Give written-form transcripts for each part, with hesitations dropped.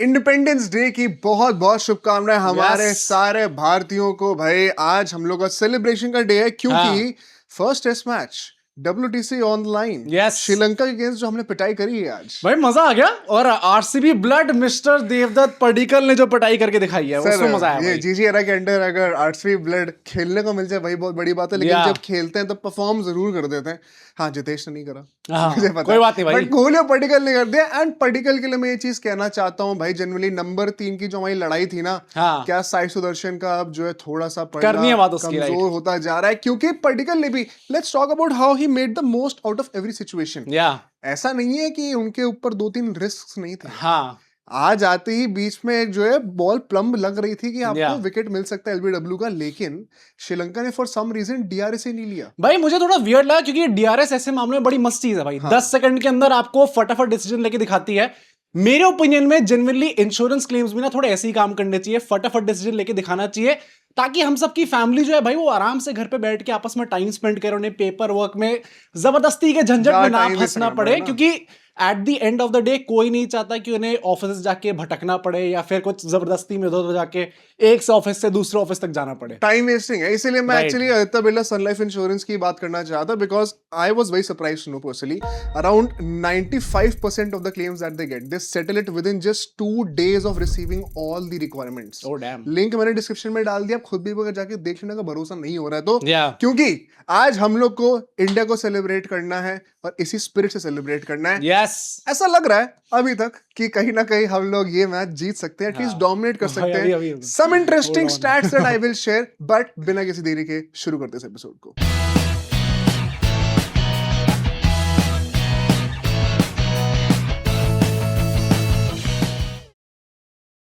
Independence day की बहुत बहुत शुभकामनाएं हमारे Yes. सारे भारतीयों को। भाई आज हम लोग का सेलिब्रेशन का डे है क्योंकि हाँ. First test match WTC online Yes. Sri Lanka के अगेंस्ट जो हमने पिटाई करी है आज। भाई मजा आ गया। और RCB blood mister Devdutt Padikkal ने जो पिटाई करके दिखाई है उसमें मजा आया ये भाई। जीजी एरा के अंडर अगर आरसीबी ब्लड खेलने को मिल जाए भाई बहुत बड़ी बात है, लेकिन Yeah. जब खेलते हैं तो परफॉर्म जरूर कर देते हैं। हाँ जितेश ने नहीं करा, हाँ, मुझे पता कोई बात नहीं भाई। बट कोहली और पडिक्कल ने कर दिया। एंड पडिक्कल के लिए मैं ये चीज कहना चाहता हूँ भाई, जनरली नंबर 3 की जो हमारी लड़ाई थी ना, हाँ. क्या साई सुदर्शन का अब जो है थोड़ा सा करनी है बात उसकी, कमजोर होता जा रहा है क्योंकि पडिक्कल ने भी let's talk about how he made the most out of every situation. या ऐसा नहीं है कि उनके ऊपर 2-3 रिस्क नहीं थे। हाँ आज आते ही बीच में एक जो है बॉल प्लम्ब लग रही थी कि आपको Yeah. विकेट मिल सकता है एलबीडब्ल्यू का, लेकिन श्रीलंका ने फॉर सम रीजन डीआरएस ही नहीं लिया। भाई मुझे थोड़ा वियर्ड लगा क्योंकि डीआरएस ऐसे मामले में बड़ी मस्त चीज है भाई। हाँ. 10 सेकंड के अंदर आपको फटाफट डिसीजन लेके दिखाती है। मेरे ओपिनियन में जनरली इंश्योरेंस क्लेम्स भी ना थोड़े ऐसे ही काम करने चाहिए, फटाफट डिसीजन लेके दिखाना चाहिए ताकि हम सबकी फैमिली जो है भाई वो आराम से घर पे बैठ के आपस में टाइम स्पेंड करे, उन्हें पेपर वर्क में जबरदस्ती के झंझट में ना time waste फंसना करना पड़े, पड़े ना। क्योंकि at the end of the day कोई नहीं चाहता कि उन्हें ऑफिस जाके भटकना पड़े या फिर कुछ जबरदस्ती में उधर जाके एक से ऑफिस से दूसरे ऑफिस तक जाना पड़े। टाइम वेस्टिंग है, इसीलिए मैं Right. Actually Aditya Birla Sun Life Insurance की बात करना चाहता because I was very surprised to know personally around 95% of the claims that they get they settle it with in just 2 days of receiving all the requirements. Oh, damn. Link मैंने description में डाल दिया, आप खुद भी अगर जाके देख लेने का भरोसा नहीं हो रहा है तो Yeah. क्योंकि आज हम लोग को इंडिया को सेलिब्रेट करना है और इसी स्पिरिट से सेलिब्रेट करना है। यस ऐसा लग रहा है अभी तक कि कहीं ना कहीं हम लोग ये मैच जीत सकते हैं, एटलीस्ट हाँ। डोमिनेट कर भाई, सकते अभी- हैं। Some interesting Hold on. Stats that I will share, but बिना किसी देरी के शुरू करते इस एपिसोड को।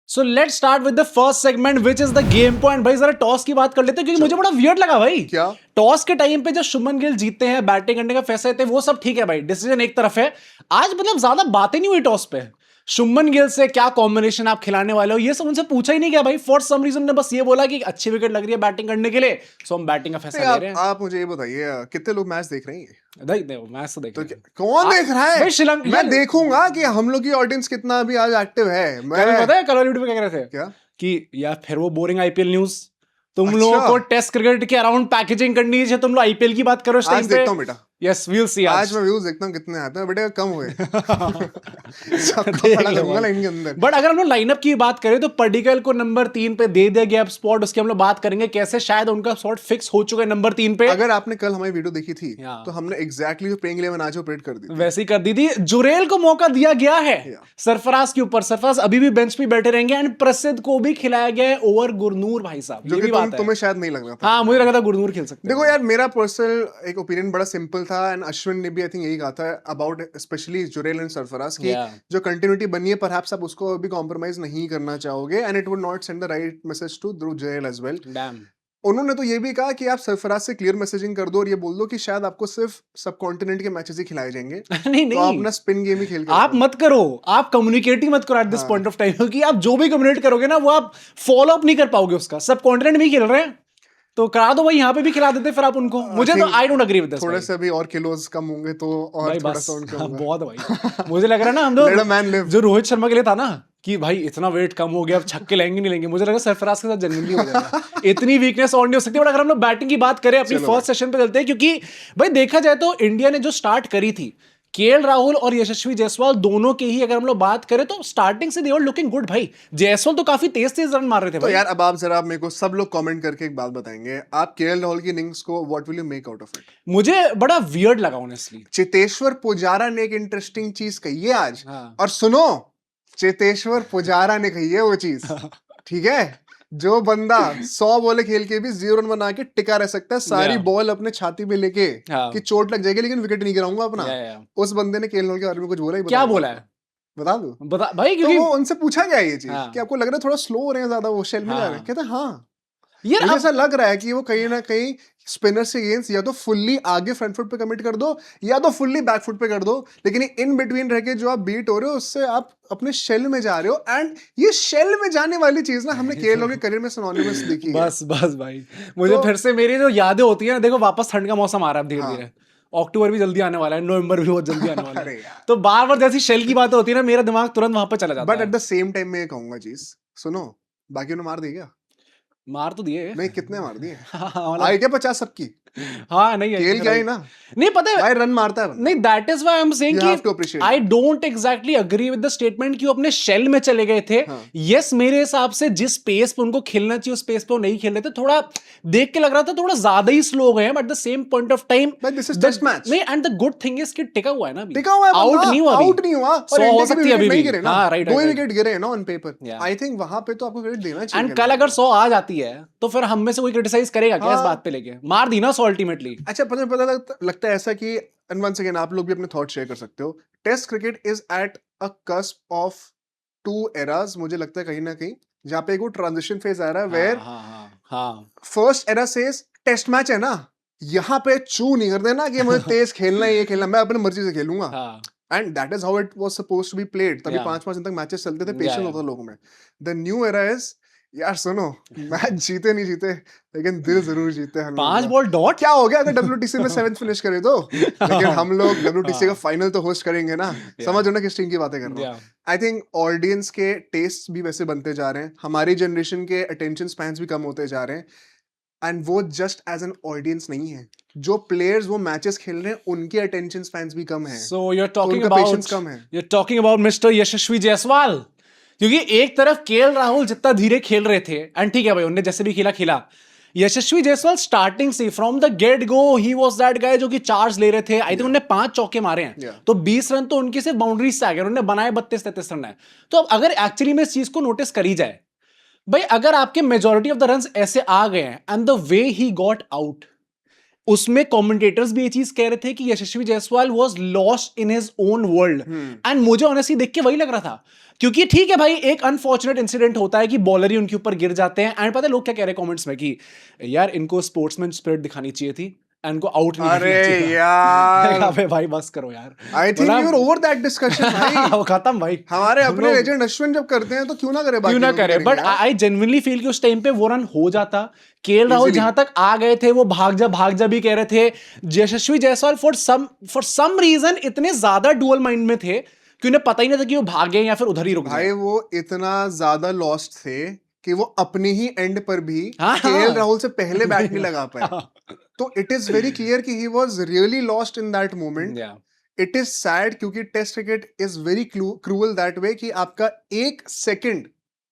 So let's start with the first segment which is the game point. भाई जरा टॉस की बात कर लेते हैं क्योंकि मुझे बड़ा वियर्ड लगा भाई। क्या? टॉस के टाइम पे जो शुभमन गिल जीतते हैं, बैटिंग करने का फैसला लेते हैं, वो सब ठीक है भाई, डिसीजन एक तरफ है। आज मतलब ज्यादा बातें नहीं हुई टॉस पे। शुभमन गिल से क्या कॉम्बिनेशन आप खिलाने वाले हो ये सब उनसे पूछा ही नहीं गया भाई। फॉर सम रीजन ने बस ये बोला कि अच्छी विकेट लग रही है बैटिंग करने के लिए, सो हम बैटिंग का फैसला ले रहे हैं। आप मुझे ये बताइए कितने लोग मैच देख रहे हैं? देखो मैच तो देख तो रहे हैं। कौन देख रहा है? भाई श्रीलंका मैं देखूंगा कि हम लोग की ऑडियंस कितना अभी आज एक्टिव है। कल पता है कल यूट्यूब पे क्या कह रहे थे क्या कि यार फिर वो बोरिंग आईपीएल न्यूज, तुम अच्छा। लोगों को टेस्ट क्रिकेट के अराउंड पैकेजिंग करनी है, तुम लोग आईपीएल की बात करो इस आज टाइम पे। देखता हूँ बेटा, यस वील सी आज मैं व्यूज देखता हूँ कितने आते हैं बेटे, कम हुए सबको देख पड़ा लो करूंगा भाई। लाइन के अंदर। बट अगर हम लोग लाइनअप की बात करें तो पडिक्कल को नंबर 3 पे दे दिया गया स्पॉट, उसकी हम लोग बात करेंगे कैसे शायद उनका स्पॉट फिक्स हो चुका है नंबर 3 पे। अगर आपने कल हमारी वीडियो देखी थी Yeah. तो हमने एग्जैक्टली जो प्लेइंग 11 आज प्रेडिक्ट कर दी थी। वैसे ही कर दी थी। जुरेल को मौका दिया गया है Yeah. सरफराज के ऊपर, सरफराज अभी भी बेंच पे बैठे रहेंगे एंड प्रसिद्ध को भी खिलाया गया है ओवर गुरनूर भाई साहब, जो ये कि भी बात है। तुम्हें शायद नहीं लग रहा था। हाँ मुझे लगा था गुरनूर खेल सकते हैं। देखो यार, मेरा पर्सनल एक ओपिनियन बड़ा सिंपल था एंड अश्विन ने भी आई थिंक यही कहा था about specially Jurel and Sarfaraz की Yeah. जो कंटिन्यूटी बनी है परहैप्स आप उसको अभी कॉम्प्रोमाइज नहीं करना चाहोगे and it would not send the right message to Jurel as well. Damn. उन्होंने तो ये भी कहा कि आप सरफराज से क्लियर मैसेजिंग कर दो और ये बोल दो कि शायद आपको सिर्फ सब कॉन्टिनेंट के मैचेस ही खिलाए जाएंगे, नहीं तो आप नहीं अपना स्पिन गेम ही खेल के आप रखो। मत करो, आप कम्युनिकेट ही मत करो एट दिस हाँ। पॉइंट ऑफ टाइम, क्योंकि आप जो भी कम्युनिकेट करोगे ना वो आप फॉलो अप नहीं कर पाओगे उसका। सब कॉन्टिनेंट भी खेल रहे हैं तो करा दो भाई, यहाँ पे भी खिला देते फिर आप उनको। मुझे तो I don't agree with this. थोड़े से अभी और किलोज कम होंगे तो और भाई थोड़ा बस सा उनका हाँ, होगा। बहुत है भाई। मुझे लग रहा है ना हम Let a लोग man live. जो रोहित शर्मा के लिए था ना कि भाई इतना वेट कम हो गया अब छक्के लेंगे नहीं लेंगे, मुझे लगा सरफराज के साथ जनरली हो जाएगा। इतनी वीकनेस और नहीं हो सकती। बट अगर हम लोग बैटिंग की बात करें अपनी चलो फर्स्ट सेशन पे चलते हैं, क्योंकि भाई देखा जाए तो इंडिया ने जो स्टार्ट करी थी, केएल राहुल और यशस्वी जायसवाल दोनों के ही अगर हम लोग बात करें तो स्टार्टिंग से दे वर लुकिंग गुड भाई। जायसवाल तो काफी तेज तेज रन मार रहे थे तो भाई। यार अब आप जरा मेरे को सब लोग कमेंट करके एक बात बताएंगे, आप केएल राहुल की इनिंग्स को what will you make out of it? मुझे बड़ा वियर्ड लगा ऑनेस्टली। चेतेश्वर पुजारा ने एक इंटरेस्टिंग चीज कही है आज। हाँ। और सुनो, चेतेश्वर पुजारा ने कही है वो चीज, ठीक है? जो बंदा 100 बॉलें खेल के भी 0 रन बना के टिका रह सकता है सारी Yeah. बॉल अपने छाती पे लेके हाँ। कि चोट लग जाएगी लेकिन विकेट नहीं गिराऊंगा अपना, या, या। उस बंदे ने केएल राहुल के बारे में कुछ बोला ही? क्या बोला है बता दो। बता भाई, तो क्योंकि वो उनसे पूछा गया ये चीज हाँ। कि आपको लग रहा है थोड़ा स्लो हो रहे हैं ज्यादा, वो शेल में जा रहे हैं? हाँ। कहते हैं हाँ, यार मुझे अब ऐसा लग रहा है कि वो कहीं ना कहीं स्पिनर से अगेंस्ट या तो फुल्ली आगे फ्रंट फुट पे कमिट कर दो या तो फुल्ली बैक फुट पे कर दो, लेकिन इन बिटवीन रह के जो आप बीट हो रहे हो उससे आप अपने शेल में जा रहे हो। एंड ये शेल में जाने वाली चीज ना हमने केएल राहुल के करियर में सिनोनिमस देखी है। बस बस भाई, मुझे तो- फिर से मेरी जो यादें होती है ना, देखो वापस ठंड का मौसम आ रहा है धीरे हाँ। धीरे, अक्टूबर भी जल्दी आने वाला है, नवंबर भी बहुत जल्दी आने वाला अरे है। यार, तो बार बार जैसी शेल की बातें होती है ना, मेरा दिमाग तुरंत वहां पर चला जाता बट है। एट द सेम टाइम मैं ये कहूंगा चीज, सुनो, बाकी ने मार दी क्या? मार तो दिए। नहीं, कितने मार दिए? हाँ, मतलब आई क्या 50 सबकी? हाँ, नहीं है केल क्या है ना, नहीं पता है। भाई रन मारता है बंदा, नहीं, that is why I am saying You कि have to appreciate I that. Don't exactly agree with the statement कि वो अपने शेल में चले गए थे। हाँ। यस, मेरे हिसाब से जिस स्पेस पे उनको खेलना चाहिए उस स्पेस पे वो नहीं खेल रहे थे। थोड़ा देख के लग रहा था थोड़ा ज्यादा ही स्लो गए हैं, but the same point of time But this is test match. नहीं, and the good thing is कि टिका हुआ है ना अभी, टिका हुआ है बंदा, आउट नहीं हुआ अभी। आउट नहीं हुआ, और 100 हो इंडिया के सकती भी है अभी विकेट नहीं भी। गिरे ना, हाँ, राइट, दो ही राइट। विकेट गिरे हैं ना on paper. Yeah. I think वहां पे तो आपको क्रेडिट देना चाहिए। एंड कल अगर 100 आ जाती है तो फिर हम में से कोई क्रिटिसाइज करेगा क्या इस हाँ। बात पे लेके? मार दी ना 100 अल्टीमेटली। अच्छा, पता लगता है ऐसा कि, एंड वंस अगेन आप लोग भी अपने थॉट शेयर कर सकते हो, test cricket is at a cusp of two eras, मुझे लगता है कहीं ना कहीं, जहाँ पे एक वो ट्रांजिशन फेज आ रहा है, वेयर हाँ, first era says test match है ना, यहाँ पे चू नहीं कर देना कि मुझे तेज खेलना है, ये खेलना, मैं अपनी मर्जी से खेलूंगा। हाँ, and that is how it was supposed to be played. तभी Yeah. 5-5 दिन तक मैचेस चलते थे, Yeah, पेशेंस yeah. होता था लोगों में। द न्यू एरा इज, यार सुनो, मैच जीते नहीं जीते, लेकिन दिल जरूर जीते हम लोगों 5 का। Ball dot. क्या हो गया अगर WTC में 7th फिनिश करे तो, लेकिन हम लोग WTC का फाइनल तो होस्ट करेंगे ना। समझ हो ना किस टीम की बातें कर रहा हूँ। आई थिंक ऑडियंस के टेस्ट भी वैसे बनते जा रहे हैं, हमारी जनरेशन के अटेंशन स्पैन्स भी कम होते जा रहे हैं, एंड वो जस्ट एज एन ऑडियंस नहीं है, जो प्लेयर्स वो मैचेस खेल रहे हैं उनके अटेंशन स्पैन्स भी कम है, So you're तो talking उनका about पेशेंस कम है। you're talking about Mr. यशस्वी जायसवाल, क्योंकि एक तरफ केएल राहुल जितना धीरे खेल रहे थे, एंड ठीक है भाई उन्होंने जैसे भी खेला, यशस्वी जायसवाल स्टार्टिंग से from the get go he was that guy जो कि चार्ज ले रहे थे। आई थिंक उन्होंने 5 चौके मारे हैं, Yeah. तो 20 रन तो उनके सिर्फ बाउंड्रीज से आ गए, उन्होंने बनाए 32-33 रन है। तो अब अगर एक्चुअली में इस चीज को नोटिस करी जाए, भाई अगर आपके मेजॉरिटी ऑफ द रन्स ऐसे आ गए हैं and the way he got out, उसमें कमेंटेटर्स भी ये चीज कह रहे थे कि Yashasvi Jaiswal was lost in his own world, and मुझे ऑनेस्टली देख के वही लग रहा था। क्योंकि ठीक है भाई, एक अनफॉर्चुनेट इंसिडेंट होता है कि बॉलर ही उनके ऊपर गिर जाते हैं, एंड पता है लोग क्या कह रहे हैं कमेंट्स में कि यार इनको स्पोर्ट्समैन स्पिरिट दिखानी चाहिए थी, इनको आउट नहीं अरे करना चाहिए था। यार, अबे भाई बस करो यार। I think we are over that discussion भाई। वो खत्म भाई। हमारे हम अपने लोग- लेजेंड अश्विन जब करते हैं तो क्यों ना करे, बाकी क्यों ना लोग भी करे, करेंगे बट यार। आई जेन्युइनली फील कि उस टाइम पे वो रन हो जाता। KL Rahul Easily. जहां तक आ गए थे वो भाग जा भी कह रहे थे। यशस्वी जायसवाल फॉर सम रीजन इतने ज्यादा डुअल माइंड में थे कि उन्हें पता ही नहीं था कि वो भागे या फिर उधर ही रुक भाई जाए। वो इतना ज्यादा लॉस्ट थे कि वो अपनी ही एंड पर भी हाँ, केएल हाँ। राहुल से पहले बैट नहीं लगा पाए। तो इट इज वेरी क्लियर कि he was really lost in that moment. Yeah. It is sad क्योंकि test cricket is very cruel that way कि आपका 1 सेकंड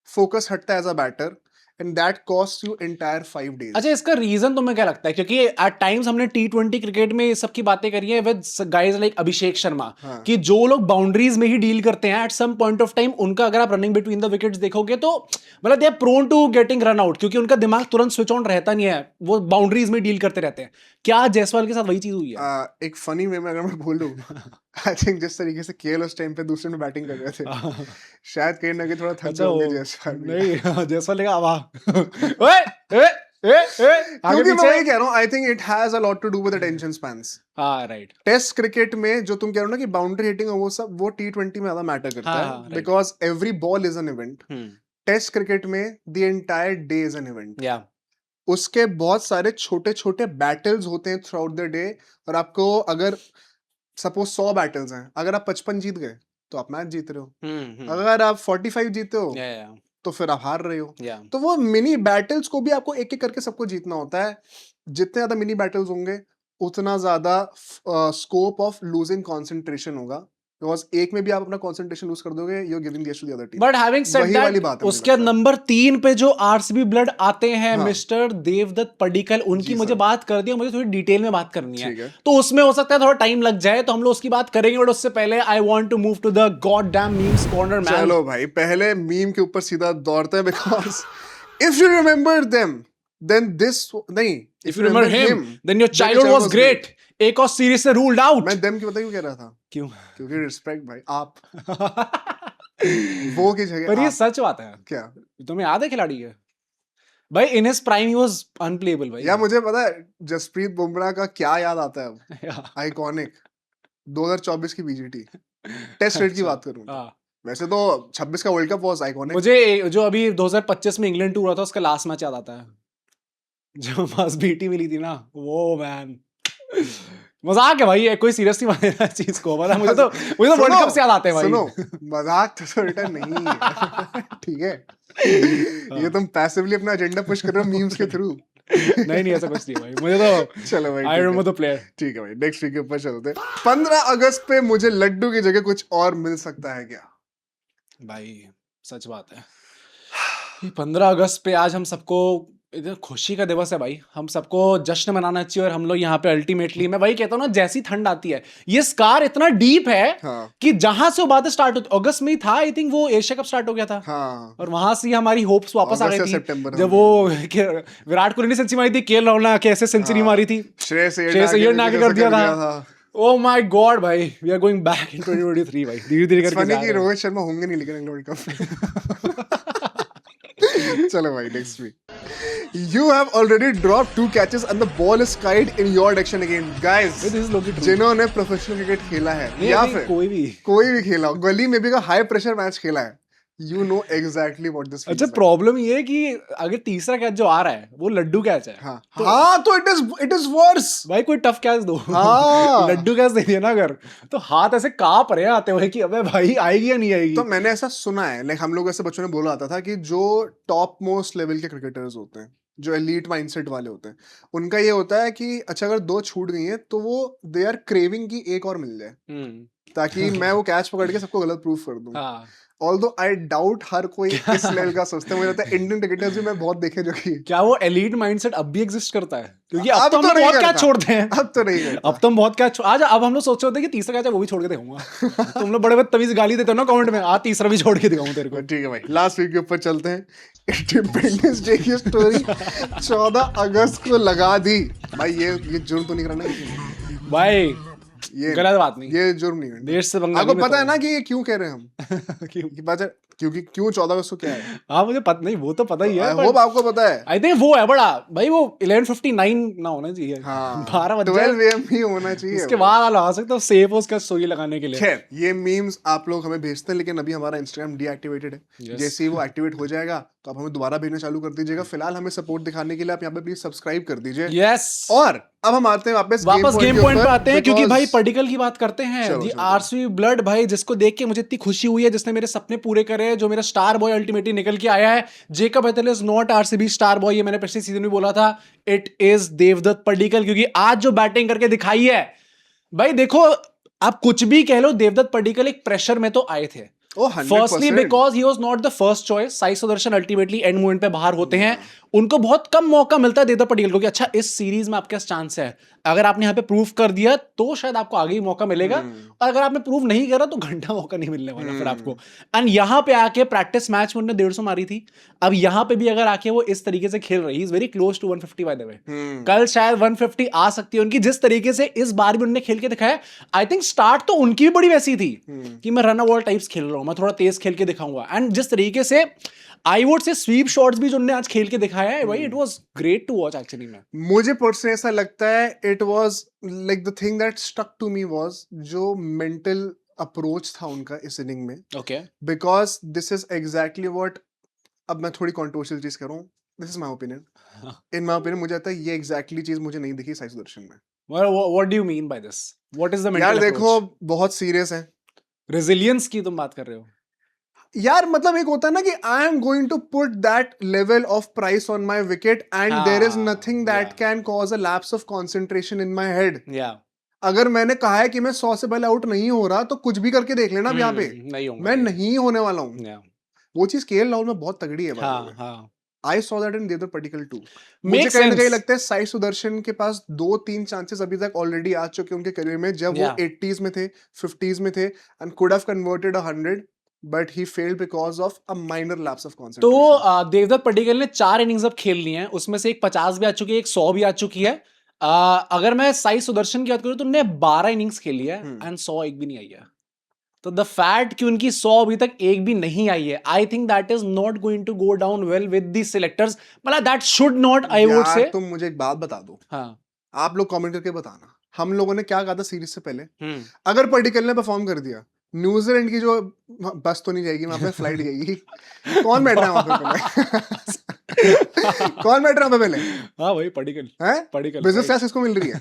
फोकस हटता है as a batter, and that cost you entire 5 days. अच्छा, इसका reason तुम्हें क्या लगता है? क्योंकि एट टाइम्स हमने T20 क्रिकेट में इस सब की बातें करी है with guys like Abhishek Sharma, हाँ। कि जो लोग बाउंड्रीज में ही डील करते हैं at some point of time, उनका अगर आप रनिंग बिटवीन द विकेट्स देखोगे तो मतलब they are prone to getting run out, क्योंकि उनका दिमाग तुरंत स्विच ऑन रहता नहीं है, वो बाउंड्रीज में डील करते रहते हैं। क्या जायसवाल के साथ वही चीज हुई है? एक फनी वे में अगर मैं बोलूं, आई थिंक जिस तरीके से केएल उस टाइम पे दूसरे में बैटिंग कर रहे थे, शायद कहीं ना कहीं थोड़ा थक अच्छा, गए होंगे वो जायसवाल भी। नहीं जायसवाल लेगा वाह ओए ए ए ए आगे क्योंकि मैं पीछे। वही कह रहा हूँ, I think it has a lot to do with attention spans. हाँ, राइट। टेस्ट क्रिकेट में जो तुम कह रहे हो ना कि बाउंड्री हिटिंग वो सब, वो T20 में ज्यादा मैटर करता हाँ, है, हाँ, right. Because every ball is an event. Test cricket में the entire day is an event. या उसके बहुत सारे छोटे छोटे बैटल्स होते हैं थ्रू आउट द डे, और आपको अगर सपोज 100 बैटल्स हैं, अगर आप 55 जीत गए तो आप मैच जीत रहे हो, अगर आप 45 जीते हो या तो फिर आप हार रहे हो। या तो वो मिनी बैटल्स को भी आपको एक एक करके सबको जीतना होता है। जितने ज्यादा मिनी बैटल्स होंगे उतना ज्यादा स्कोप ऑफ लूजिंग कंसंट्रेशन होगा, बिकॉज एक में भी आप अपना कंसंट्रेशन लूज कर दोगे, you are giving the edge to the other team. But having said वही वाली दैट, बात है मुझे उसके लगता है। नंबर 3 पे जो आरसीबी ब्लड आते हैं, हाँ। मिस्टर देवदत्त पडिक्कल, उनकी जी मुझे सर। बात कर दिया, मुझे थोड़ी डिटेल में बात करनी ठीक है, है। तो उसमें हो सकता है थोड़ा टाइम लग जाए, तो हम लोग उसकी बात करेंगे, बट उससे पहले I want to move to the god damn memes corner man. चलो भाई, पहले मीम के ऊपर सीधा दौड़ते हैं, because if you remember them then this नहीं, if you remember him then your childhood was great. एक और सीरीज से रूल्ड आउट। मैं देम की पता क्यों कह रहा था? क्यों? क्योंकि रिस्पेक्ट भाई, आप वो की जगह पर ये आप, सच बात है। क्या तुम्हें याद है खिलाड़ी है भाई, in his prime he was unplayable भाई। या मुझे पता है जसप्रीत बुमराह का क्या याद आता है अब, या, आइकॉनिक 2024 की बीजीटी टेस्ट रेट की बात करूं तो। हाँ। वैसे तो 26 का वर्ल्ड कप वाज आइकॉनिक। मुझे जो अभी 2025 में इंग्लैंड टूर हुआ था उसका लास्ट मैच याद आता है, जो बस बीटी मिली थी ना, वो मैन मजाक है भाई, ये कोई सीरियस नहीं मानेगा इस चीज को, पता है? मुझे तो वर्ल्ड कप से याद आते हैं भाई। सुनो, मजाक तो रिटर्न नहीं है, ठीक है? ये तुम पैसिवली अपना एजेंडा पुश कर रहे हो मीम्स के थ्रू। नहीं ऐसा कुछ नहीं भाई, मुझे तो चलो भाई, आई रिमेंबर द प्लेयर। ठीक है भाई, नेक्स्ट वीक के ऊपर चलते हैं। 15 अगस्त पे मुझे लड्डू की जगह कुछ और मिल सकता है क्या? भाई सच बात है, ये 15 अगस्त पे आज हम सबको इधर खुशी का दिवस है भाई, हम सबको जश्न मनाना चाहिए। और हम लोग यहाँ पे अल्टीमेटली, मैं वही कहता हूँ ना, जैसी ठंड आती है, ये स्कार इतना डीप है हाँ। कि जहां से वो बातें स्टार्ट होती, अगस्त में ही था आई थिंक वो एशिया कप स्टार्ट हो गया था, हाँ। और वहां से हमारी होप्स वापस आ गई अगस्त थी या सितंबर जब वो विराट कोहली ने सेंचुरी मारी थी, केएल राहुल ने आके ऐसे सेंचुरी मारी थी, श्रेयस अय्यर ने आके कर दिया था। ओ माय गॉड भाई, we are going back in 2023 भाई, धीरे-धीरे करके जा रहे हैं। रोहित शर्मा होंगे नहीं लेकिन वर्ल्ड कप। चलो भाई, next week. You have already dropped 2 catches and the ball is skied in your direction again, guys. This is low-key true. जिन्होंने प्रोफेशनल क्रिकेट खेला है या नहीं, फिर कोई भी खेला हो, गली में भी का हाई प्रेशर मैच खेला है, you know exactly what this feels अच्छा, like. प्रॉब्लम ये है कि अगर तीसरा कैच जो आ रहा है वो लड्डू कैच है, हाँ तो it is worse. भाई कोई टफ कैच दो। हाँ। लड्डू कैच दे दिया ना अगर, तो हाथ ऐसे कांप रहे हैं आते हुए कि अबे भाई आएगी या नहीं आएगी। तो मैंने ऐसा सुना है, लाइक हम लोग ऐसे बच्चों ने बोला आता था कि जो टॉप मोस्ट लेवल के क्रिकेटर्स होते हैं, जो एलीट माइंडसेट वाले होते हैं, उनका ये होता है कि अच्छा अगर 2 छूट गई हैं तो वो दे आर क्रेविंग की एक और मिल जाए, ताकि मैं वो कैच पकड़ के सबको गलत प्रूफ कर दूं। हाँ। Although I doubt हर कोई इस लेवल का सोचता है। मुझे लगता है इंडियन क्रिकेटर्स भी मैं बहुत देखे जो कि क्या वो एलीट माइंडसेट अब भी एग्जिस्ट करता है? क्योंकि अब अब तो हम तो लोग नहीं बहुत कैच करता। छोड़ते हैं, अब तो नहीं करता। अब तो हम बहुत कैच आज अब हम लोग सोच रहे होते हैं कि तीसरा कैच है वो भी छोड़ के दिखाऊंगा। तुम लोग बड़े बदतमीज गाली देते हो ना कमेंट में, आ तीसरा भी छोड़ के दिखाऊं तेरे को। ठीक है भाई, लास्ट वीक के ऊपर चलते हैं। इंडिपेंडेंस डे की स्टोरी 14 अगस्त को लगा दी भाई। ये जुर्म तो नहीं करना है भाई, ये गलत बात नहीं, ये जुर्म नहीं है। देश से बंगाली आपको में पता तो है ना कि ये क्यों कह रहे हैं हम? क्यों? कि बात है क्यों 14 अगस्त को क्या है? हाँ मुझे पता नहीं, वो तो पता ही है, आई होप आपको पता है। आई थिंक वो है बड़ा भाई, वो 11:59 ना होना चाहिए, हाँ 12 बज 12 AM ही होना चाहिए। उसके बाद आप लगा सकते हो सेफ हो उसका स्टोरी लगाने के लिए। खैर, ये मीम्स आप लोग हमें भेजते हैं, लेकिन अभी हमारा इंस्टाग्राम डीएक्टिवेटेड है। Yes. जैसे ही वो एक्टिवेट हो जाएगा तो आप हमें दोबारा भेजना चालू कर दीजिएगा। फिलहाल हमें सपोर्ट दिखाने के लिए आप यहाँ पे प्लीज सब्सक्राइब कर दीजिए। यस, और अब हम आते हैं वापस गेम पॉइंट पे आते हैं, क्योंकि भाई पर्टिकल की बात करते हैं। चलो, दी चलो। आरसीबी ब्लड भाई, जिसको देख के मुझे इतनी खुशी हुई है, जिसने मेरे सपने पूरे करे, जो मेरा स्टार बॉय अल्टीमेटली निकल के आया है। Jacob Bethell is not RCB star boy, ये मैंने पिछले सीजन में बोला था। इट इज देवदत्त पडिक्कल, क्योंकि आज जो बैटिंग करके दिखाई है भाई, देखो आप कुछ भी कह लो, देवदत्त पडिक्कल एक प्रेशर में तो आए थे। Firstly because he was not the first choice. Sai Sudarshan ultimately end moment पे बाहर होते हैं, उनको बहुत कम मौका मिलता है देवदत्त पडिक्कल को कि अच्छा इस सीरीज में आपके पास चांस है, अगर आपने यहाँ पे प्रूव कर दिया तो शायद आपको आगे ही मौका मिलेगा, और अगर आपने प्रूव नहीं करा तो घंटा मौका नहीं मिलने वाला फिर आपको। एंड यहाँ पे आके प्रैक्टिस मैच में उन्होंने 150 मारी थी, अब यहाँ पे भी अगर आके वो इस तरीके से खेल रही, is very close to 150 by the way. कल शायद 150 आ सकती है उनकी, जिस तरीके से इस बार भी उन्होंने खेल के दिखाया। आई थिंक स्टार्ट तो उनकी भी बड़ी वैसी थी कि मैं रन बॉल टाइप्स खेल रहा हूँ, मैं थोड़ा तेज खेल के दिखाऊंगा। एंड जिस तरीके से I would say sweep shots भी जो उन्होंने आज खेल के दिखाया है भाई, it was great to watch actually. में मुझे पर्सनली ऐसा लगता है it was like the thing that stuck to me was जो मेंटल अप्रोच था उनका इस इनिंग में। Okay, because this is exactly what, अब मैं थोड़ी कंट्रोवर्शियल चीज कर रहा हूँ, this is my opinion. In my opinion मुझे लगता है ये एग्जैक्टली चीज मुझे नहीं दिखी साई सुदर्शन में। What do you mean by this? What is the mental यार अप्रोच? देखो, बहुत सीरियस है। रेजिलियंस की तुम बात कर रहे हो यार, मतलब एक होता है ना कि I am going to put that level of price on my wicket and there is nothing that can cause a lapse of concentration in my head. अगर मैंने कहा है कि मैं 100 से पहले आउट नहीं हो रहा तो कुछ भी करके देख लेना। अब यहाँ पे मैं नहीं होने वाला हूँ। वो चीज केएल राहुल में बहुत तगड़ी है। I saw that in Devdutt Padikkal too. मुझे कहीं ना कहीं लगता है साई सुदर्शन के पास 2-3 चांसेस अभी तक ऑलरेडी आ चुके उनके करियर में, जब वो 80s में थे, 50s में थे, and could have converted 100 but he failed because of a minor lapse of concentration. तो देवदत्त पडिक्कल ने 4 इनिंग्स अब खेल ली हैं, उसमें से एक 50 भी आ चुकी है, एक 100 भी आ चुकी है। अगर मैं साई सुदर्शन की बात करूं तो उन्होंने 12 इनिंग्स खेली है एंड 100 एक भी नहीं आई है। तो द फैक्ट कि उनकी 100 अभी तक एक भी नहीं आई है, I think that is not going to go down well with the selectors. मतलब that should not, I would say. तुम मुझे एक बात बता दो, हाँ आप लोग कमेंट करके बताना, हम लोगों ने क्या कहा था सीरीज से पहले? अगर पडिक्कल ने परफॉर्म कर दिया, न्यूजीलैंड की जो बस तो नहीं जाएगी वहां पे, फ्लाइट जाएगी, कौन बैठ रहा है वहां पे? कौन बैठ रहा है पहले? हाँ भाई पडिक्कल हैं? पडिक्कल बिजनेस क्लास किसको मिल रही है?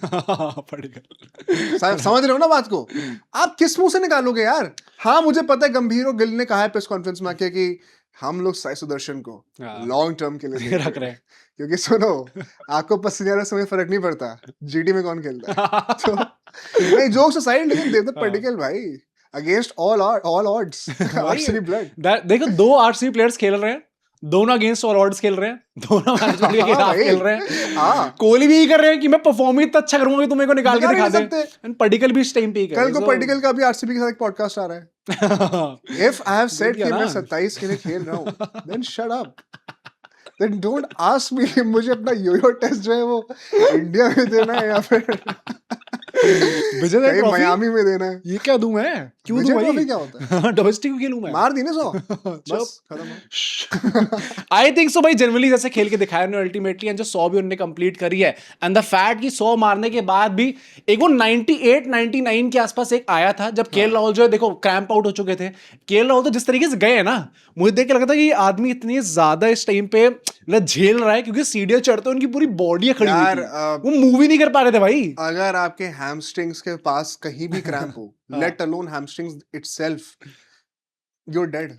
पडिक्कल समझ रहे हो ना बात को? आप किस मुंह से निकालोगे यार? हाँ मुझे पता है गंभीर और गिल ने कहा है प्रेस कॉन्फ्रेंस में आके कि हम लोग साई सुदर्शन को हाँ। लॉन्ग टर्म के लिए रख रहे हैं। क्योंकि सुनो आपको पसंद आ रहा समय फर्क नहीं पड़ता जीटी में कौन खेलता है तो नहीं जोक्स असाइड लेकिन देवदत्त हाँ। पडिक्कल भाई against all odds RCB blood देखो 2 आरसीबी प्लेयर्स खेल रहे हैं, दोनों अगेंस्ट ऑल ऑड्स खेल रहे हैं, दोनों मैनेजमेंट के हाँ खिलाफ भाई, खेल रहे हैं। हाँ। कोहली भी यही कर रहे हैं कि मैं परफॉर्म ही इतना अच्छा करूंगा कि तुम मेरे को निकाल के निकाल दिखा नहीं दे। सकते। एंड पडिक्कल भी इस टाइम पे ही कर कल को पडिक्कल का भी आरसीबी के साथ एक पॉडकास्ट आ रहा है इफ आई हैव सेड कि मैं 27 के लिए खेल रहा हूं then shut up then don't ask me मुझे अपना योयो टेस्ट जो है वो इंडिया में देना है या फिर विजय कहीं ट्रॉफी मियामी में देना है ये क्या दूं मैं? क्यों विजय दूं ट्रॉफी भाई? क्या होता है डोमेस्टिक भी खेलूं मैं? मार दी ना 100 बस खत्म आई थिंक सो भाई जनरली जैसे खेल के दिखाया उन्होंने अल्टीमेटली एंड जो 100 भी उन्होंने कंप्लीट करी है एंड द फैक्ट कि 100 मारने के बाद भी एक वो 98 99 के आसपास एक आया था जब केएल राहुल जो है देखो क्रैम्प आउट हो चुके थे। केएल राहुल तो जिस तरीके से गए ना मुझे देख के लगा था कि ये आदमी इतनी ज्यादा इस टाइम पे झेल रहा है क्योंकि सीढ़ियां चढ़ते उनकी पूरी बॉडी खड़ी हुई यार, थी। वो मूव ही नहीं कर पा रहे थे भाई। अगर आपके हैमस्ट्रिंग्स के पास कहीं भी क्रैम्प हो let alone hamstrings itself you are dead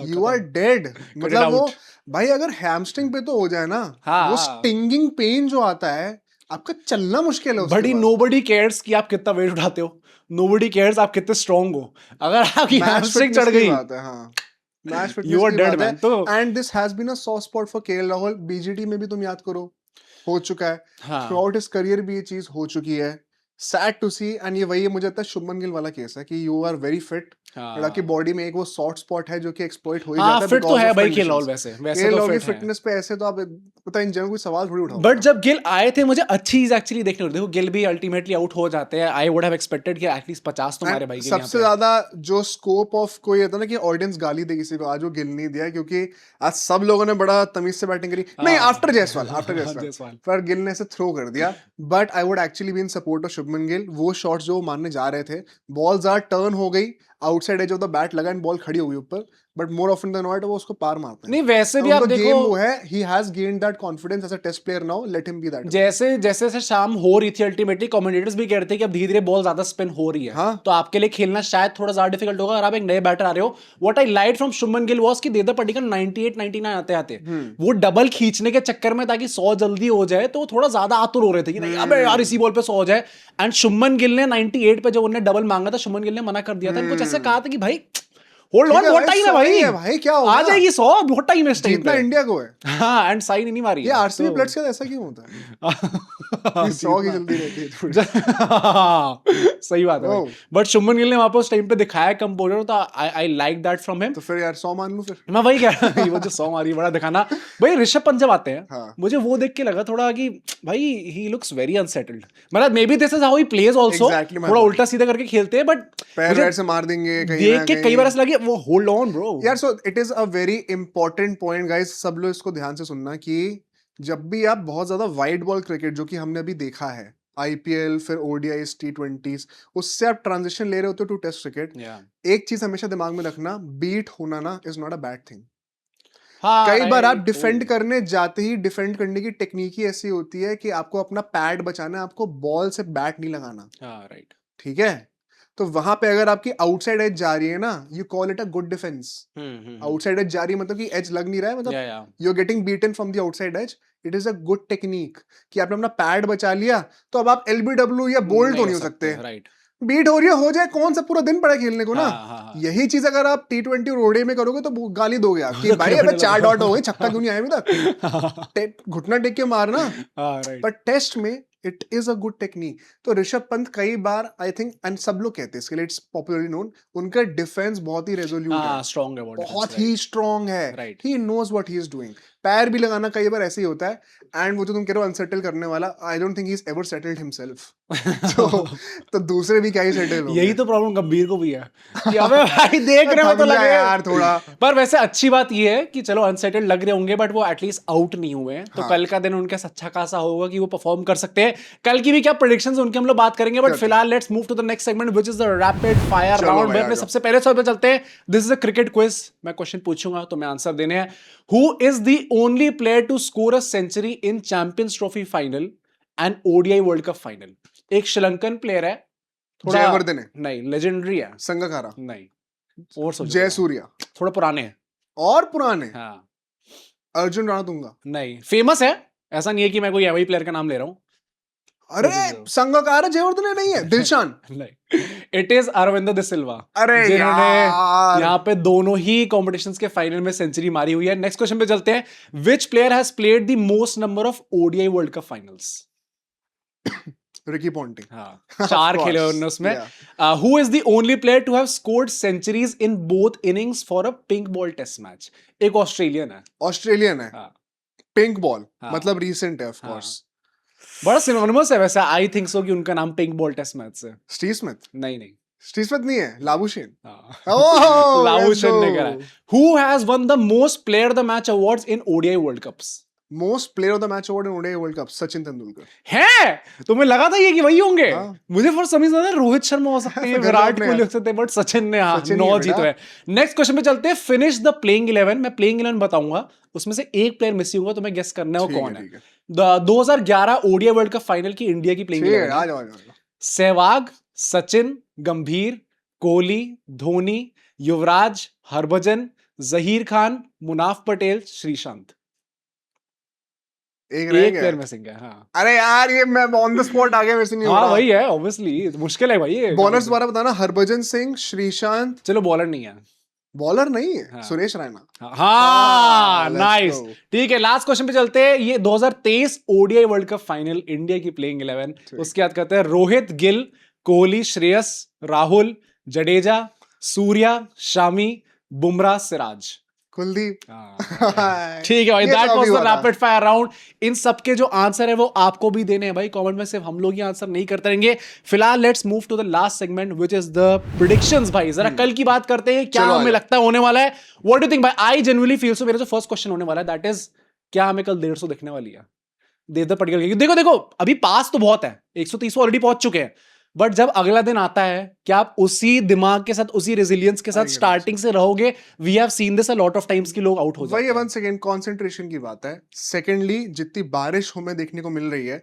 you are dead मतलब वो भाई अगर हैमस्ट्रिंग पे तो हो जाए ना हाँ। वो स्टिंगिंग पेन जो आता है आपका चलना मुश्किल है उसके बड़ी बाद। नोबडी केयर्स कि आप कितना वेट उठाते हो, नोबडी केयर्स आप कितने स्ट्रांग हो, अगर आपकी मैच हैमस्ट्रिंग फिटनेस चढ़ की गई बात है हाँ मैच You फिटनेस are की dead, बात man. तो- है and this has been a soft spot for KL Rahul BGT में भी तुम याद करो हो चुका है हाँ। थ्रू आउट हिज करियर भी ये चीज हो चुकी है सैड टू सी एंड ये वही है मुझे लगता है शुभमन गिल वाला केस है कि यू आर वेरी फिट हाँ। आपकी बॉडी में एक वो सॉफ्ट स्पॉट है जो कि एक्सप्लॉइट हो ही हाँ, जाता है फिट तो because है of भाई conditions. केएल राहुल वैसे केएल तो राहुल की फिट है। फिटनेस पे ऐसे तो आप पता इन जनों कोई सवाल थोड़ी उठाओ बट जब गिल आए थे मुझे अच्छी चीज एक्चुअली देखने को देखो गिल भी अल्टीमेटली आउट हो जाते हैं। आई वुड हैव एक्सपेक्टेड कि एटलीस्ट 50 तो मारे भाई गिल यहाँ सबसे पे। ज्यादा जो स्कोप ऑफ कोई होता है ना कि ऑडियंस गाली दे किसी को आज वो गिल नहीं दिया क्योंकि आज सब लोगों ने बड़ा तमीज से बैटिंग करी नहीं आफ्टर जायसवाल पर गिल ने ऐसे थ्रो कर दिया but I would actually be in support of Shubman Gill वो शॉट्स जो वो मारने जा रहे थे बॉल्स आर टर्न हो गई outside edge of the bat लगा एंड बॉल खड़ी हो गई ऊपर but more often than not वो उसको पार मारते हैं नहीं वैसे भी उनका आप देखो गेम वो है ही has gained that confidence as a test player now let him be that जैसे जैसे जैसे शाम हो रही थी अल्टीमेटली कमेंटेटर्स भी कह रहे थे कि अब धीरे धीरे बॉल ज्यादा स्पिन हो रही है हाँ। तो आपके लिए खेलना शायद थोड़ा ज्यादा डिफिकल्ट होगा अगर आप एक नए बैटर आ रहे हो। What I like from Shubman Gill was कि देवदत्त पडिक्कल 98 99 आते आते वो डबल खींचने के चक्कर में ताकि 100 जल्दी हो जाए तो वो थोड़ा ज्यादा आतुर हो रहे थे कि नहीं अबे यार इसी बॉल पे 100 हो जाए एंड शुभमन गिल ने 98 पे जब उन्होंने डबल मांगा था शुभमन गिल ने मना कर दिया था कुछ ऐसे कहा था कि भाई होल्ड ऑन बहुत टाइम है भाई क्या होगा आ जाएगी 100 बहुत टाइम है इस टाइम जितना पे। इंडिया को है हाँ एंड साइन ही नहीं मारी ये आरसीबी प्लेयर्स का ऐसा क्यों होता है 100 की जल्दी रहती है थोड़ी सही बात है Oh. बट शुभमन गिल ने वहां पे उस टाइम पे दिखाया कंपोजर तो I like that from him. तो फिर यार 100 मान लूं फिर मैं वही कह रहा हूँ वो जो 100 मारी बड़ा दिखाना भाई ऋषभ पंत जब आते हैं हाँ। मुझे वो देख के लगा थोड़ा कि भाई ही लुक्स वेरी अनसेटल्ड मतलब may be this is how he plays also Exactly, my थोड़ा point. उल्टा सीधा करके खेलते हैं बट पैर वैर से मार देंगे कहीं देख ना के कहीं। कई बार ऐसा लगे वो होल्ड ऑन ब्रो यार so it is a very important point guys सब लोग इसको ध्यान से सुनना कि जब भी आप बहुत ज्यादा वाइड बॉल क्रिकेट जो कि हमने अभी देखा है आईपीएल फिर ओडीआईस टी20 उससे आप ट्रांजिशन ले रहे होते हो टू टेस्ट क्रिकेट एक चीज हमेशा दिमाग में रखना बीट होना ना is not a bad thing. कई बार आप डिफेंड करने जाते ही डिफेंड करने की टेक्निक ही ऐसी होती है कि आपको अपना पैड बचाना है आपको बॉल से बैट नहीं लगाना राइट ठीक है तो वहां पे अगर आपकी आउटसाइड एज जा रही है ना you call it a good defence outside edge जा रही है मतलब कि एज लग नहीं रहा है मतलब you are getting beaten from the outside edge it is a good technique कि आपने अपना पैड बचा लिया तो अब आप एलबीडब्ल्यू या बोल्ड तो नहीं हो सकते राइट बीट हो रही है हो जाए कौन सा पूरा दिन पड़ा खेलने को ना यही चीज अगर आप टी20 और ओडीआई में करोगे तो गाली दोगे आप कि भाई अबे 4 डॉट हो गए छक्का क्यों नहीं आया अभी तक घुटना टेक के मारना पर टेस्ट में it is a good technique. तो ऋषभ पंत कई बार आई थिंक एंड सब लोग कहते हैं इसके लिए इट्स पॉपुलरली नोन उनका डिफेंस बहुत ही रेजोल्यूट है स्ट्रांग है बहुत ही स्ट्रांग है Right. He knows what he is doing पैर भी लगाना कई बार ऐसे ही होता है एंड वो जो तुम कह रहे हो अनसेटल करने वाला I don't think he is ever settled himself तो दूसरे भी क्या ही सेटल हो यही तो प्रॉब्लम गंभीर को भी है कि अबे भाई देख रहे हो तो लगे यार थोड़ा पर वैसे अच्छी बात ये है कि चलो अनसेटल्ड लग रहे होंगे बट वो एटलीस्ट आउट नहीं हुए हैं तो कल का दिन उनके अच्छा खासा होगा कि वो परफॉर्म कर सकते हैं। कल की भी क्या प्रेडिक्शंस उनके हम लोग बात करेंगे बट फिलहाल let's move to the next segment which is the rapid fire round में अपने सबसे पहले सवाल पे चलते हैं। This is a cricket quiz. मैं क्वेश्चन पूछूंगा तो मैं आंसर देने हैं। Who is the only player to score a century in Champions Trophy final and ODI World Cup final? एक श्रीलंकन प्लेयर है, थोड़ा जयवर्धने, नहीं, लेजेंडरी है, संगकारा, नहीं, और सोचो, जयसूर्या, थोड़ा पुराने हैं, और पुराने, हाँ, अर्जुन रणतुंगा, नहीं, फेमस है, ऐसा नहीं है कि मैं कोई वही प्लेयर का नाम ले रहा हूँ, अरे संगकारा जयवर्धने नहीं है, दिलशान, नहीं, इट इज अरविंदो द सिल्वा, अरे जिन्होंने यार, यहाँ पे दोनों ही कॉम्पिटिशंस के फाइनल में सेंचुरी मारी हुई है। नेक्स्ट क्वेश्चन पे चलते हैं, which player has played the most number of ODI world cup finals? Ricky Ponting, हाँ, Of 4 खेले course, उन्होंने उसमें। yeah. Who is the only player to have scored centuries in both innings for a pink ball test match? एक Australian है, Australian है, हाँ, pink ball, हाँ. मतलब रीसेंट है, ऑफ हाँ. कोर्स, बड़ा सिनोनिमस है वैसे, आई थिंक सो कि उनका नाम पिंक बॉल टेस्ट मैच से। स्टीव स्मिथ, नहीं नहीं, स्टीव स्मिथ नहीं है, लाबुशेन, हाँ, ओह, लाबुशेन let's ने go. करा है। Who has won the most player of the match awards in ODI World Cups? Most player of the match award in ODI world cup, Sachin Tendulkar, है, तुम्हें लगा था ये कि वही होंगे? हाँ। मुझे for some reason Rohit Sharma हो सकते हैं, गजब विराट ने कोहली यार। हो सकते हैं, बट सचिन ने, हाँ, सचिन ही 9 है जीतो बेटा। है। नेक्स्ट क्वेश्चन पे चलते हैं, फिनिश द प्लेइंग 11। मैं प्लेइंग 11 बताऊंगा, उसमें से एक प्लेयर मिस होगा, तुम्हें गेस करना है वो ठीक कौन है। ठीक है, 2011 ओडीआई वर्ल्ड कप फाइनल की इंडिया की प्लेइंग ठीक है, 11 आ है। जाओ आ जाओ। सहवाग, सचिन, गंभीर, कोहली, धोनी, युवराज, हरभजन, जहीर खान, मुनाफ पटेल, श्रीशांत। एक रह एक गया प्लेयर मिसिंग है, हाँ। अरे यार, ये मैं ऑन द स्पॉट आ गया, मेरे से नहीं हो हाँ रहा। वही है, ऑब्वियसली मुश्किल है भाई ये। बॉलर्स द्वारा बताना, हरभजन सिंह, श्रीशांत, चलो बॉलर नहीं है, बॉलर नहीं है, हाँ। सुरेश रैना, हाँ, let's नाइस, go. ठीक है। लास्ट क्वेश्चन पे चलते हैं, ये 2023 ODI world cup final India की प्लेइंग 11, उसके बाद कहते हैं रोहित, गिल, कोहली, श्रेयस, राहुल, जडेजा, सूर्या, शामी, बुमराह, सिराज। कुलदीप, ठीक है भाई, ये तो दैट वाज अभी द हुआ था। Rapid fire round. इन सबके जो आंसर है वो आपको भी देने हैं भाई, कमेंट में सिर्फ हम लोग ही आंसर नहीं करते रहेंगे। फिलहाल let's move to the last segment which is the predictions. भाई जरा कल की बात करते हैं, क्या चलो, हमें आजा। लगता है होने वाला है? व्हाट डू यू थिंक भाई? आई जेन्युइनली फील सो, मेरा जो फर्स्ट क्वेश्चन होने वाला है दैट इज, क्या हमें कल 150 दिखने वाली है? देवदत्त पडिक्कल की, देखो देखो अभी पास तो बहुत है, 130 ऑलरेडी पहुंच चुके हैं, बट जब अगला दिन आता है, क्या आप उसी दिमाग के साथ, उसी रेजिलियंस के साथ आएंगे स्टार्टिंग से रहोगे? We have seen this a lot of times कि लोग आउट हो वही जाते हैं। वन सेकेंड कंसंट्रेशन की बात है। सेकेंडली, जितनी बारिश हमें देखने को मिल रही है,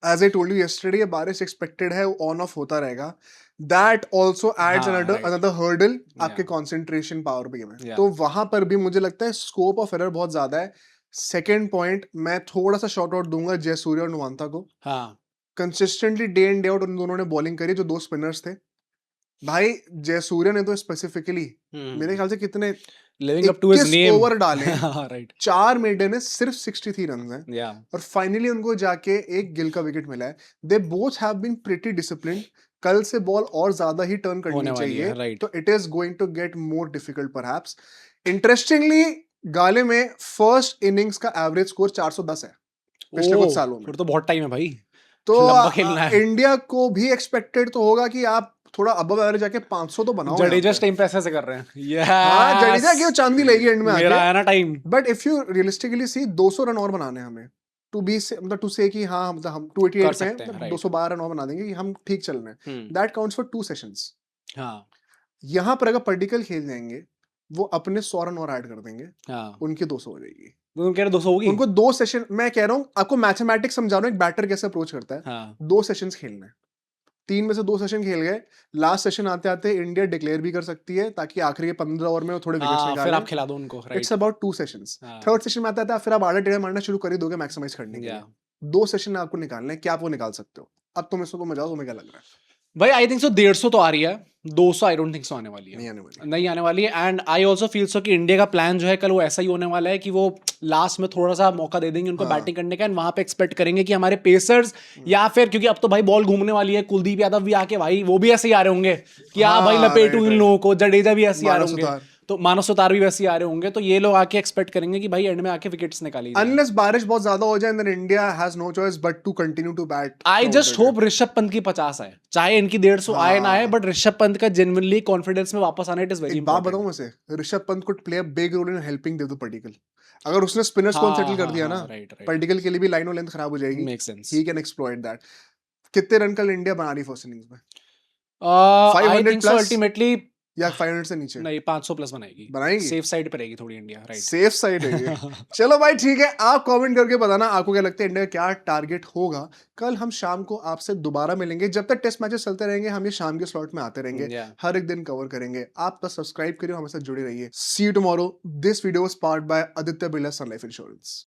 as I told you yesterday, ये बारिश एक्सपेक्टेड है, ऑन ऑफ होता रहेगा। दैट ऑल्सो एड्स हाँ, अनदर right. अनदर हर्डल आपके Yeah. कंसंट्रेशन पावर पे में। Yeah. तो वहां पर भी मुझे लगता है स्कोप ऑफ एरर बहुत ज्यादा है। सेकेंड पॉइंट, मैं थोड़ा सा शॉर्ट आउट दूंगा जयसूर्या और नुवांता को। हाँ, consistently day in day out उन दोनों ने बॉलिंग करी, जो दो स्पिनर्स थे भाई। जयसूर्या ने तो स्पेसिफिकली मेरे ख्याल से कितने living up to his 21 name over डाले, राइट, 4 मेडन है, सिर्फ 63 रन हैं, या और फाइनली उनको जाके एक गिल का विकेट मिला है। They both have been pretty disciplined. कल से बॉल और ज्यादा ही टर्न करनी होने वाली चाहिए, है, right. तो it is going to get more difficult perhaps. Interestingly, Galle में फर्स्ट इनिंग्स का एवरेज स्कोर 410 है पिछले कुछ सालों में। फिर तो बहुत टाइम है भाई, तो लंबा खेलना है। इंडिया को भी एक्सपेक्टेड तो होगा कि आप थोड़ा अबव एवरेज जाके 500 तो बनाओ। जडेजा टाइम पे ऐसे कर रहे हैं, हाँ, जडेजा की वो चांदी लेगी एंड में मेरा आके। आया ना time. But if you realistically see, 200 run और बनाने हैं हमें, टू बी मतलब टू से कि हाँ, मतलब हम 288 पे सकते हैं, हैं, right. 212 रन और बना देंगे कि हम ठीक चल रहे हैं। That counts for 2 sessions. हाँ, यहाँ पर अगर पर्टिकल खेल जाएंगे, वो अपने 100 रन और ऐड कर देंगे, हाँ, उनकी 200 हो जाएगी। तो तुम कह रहे 200 होगी? उनको 2 सेशन, मैं कह रहा हूँ आपको मैथमेटिक्स समझा रहा हूँ, एक बैटर कैसे अप्रोच करता है। हाँ, 2 सेशंस खेलने हैं, 3 में से 2 सेशन खेल गए, लास्ट सेशन आते आते इंडिया डिक्लेयर भी कर सकती है, ताकि आखिरी के 15 ओवर में वो थोड़े विकेट्स हाँ, निकालें। फिर आप खिला दो उनको, राइट। It's about 2 sessions. हाँ। थर्ड सेशन में आता है फिर आप आधा टेढ़ा मारना शुरू कर ही दोगे मैक्सिमाइज करने के लिए। Yeah. 2 सेशन आपको निकालने हैं, क्या आप वो निकाल सकते हो? अब तुम इसको मजा, तुम्हें क्या लग रहा है? भाई आई थिंक सो 150 तो आ रही है, 200 आई डोंट थिंक सो आने वाली है, नहीं आने वाली। नहीं आने वाली है। And I also feel so कि इंडिया का प्लान जो है कल वो ऐसा ही होने वाला है कि वो लास्ट में थोड़ा सा मौका दे देंगे उनको बैटिंग करने का, एंड वहां पे एक्सपेक्ट करेंगे कि हमारे पेसर्स या फिर, क्योंकि अब तो भाई बॉल घूमने वाली है, कुलदीप यादव भी आके भाई वो भी ऐसे ही आ रहे होंगे कि हाँ भाई लपेटू इन लोगों को, जडेजा भी ऐसे ही आ रहे होंगे, तो मानव सुतार भी वैसे ही आ रहे होंगे, तो ये लोग आके एक्सपेक्ट करेंगे कि भाई एंड में आके विकेट्स निकाली। अनलेस बारिश बहुत ज्यादा हो जाए, then India has no choice but to continue to bat. I just hope Rishabh Pant की 50 आए, चाहे इनकी 150 आए ना आए, बट ऋषभ पंत का जेन्युइनली कॉन्फिडेंस में वापस आना, इट इज वेरी एक बात बताऊं वैसे, Rishabh Pant could play a big role in helping Devdutt Padikkal. अगर उसने स्पिनर्स को सेटल कर दिया ना, पडिक्कल के लिए भी लाइन और लेंथ खराब हो जाएगी। Make sense, he can exploit that. कितने रन कल इंडिया बना रही फर्स्ट इनिंग्स में? आई 500 थिंक सो plus? अल्टीमेटली या 500 से नीचे नहीं 500 प्लस बनाएगी, बनाएगी? सेफ साइड पे रहेगी थोड़ी इंडिया, राइट। सेफ साइड है ये। चलो भाई ठीक है, आप कमेंट करके बताना आपको क्या लगता है इंडिया का क्या टारगेट होगा। कल हम शाम को आपसे दोबारा मिलेंगे, जब तक टेस्ट मैचेस चलते रहेंगे हम ये शाम के स्लॉट में आते रहेंगे, Yeah. हर एक दिन कवर करेंगे। आप बस सब्सक्राइब करिए, हमारे साथ जुड़े रहिए। See you tomorrow. This video was powered by Aditya Birla Sun Life insurance.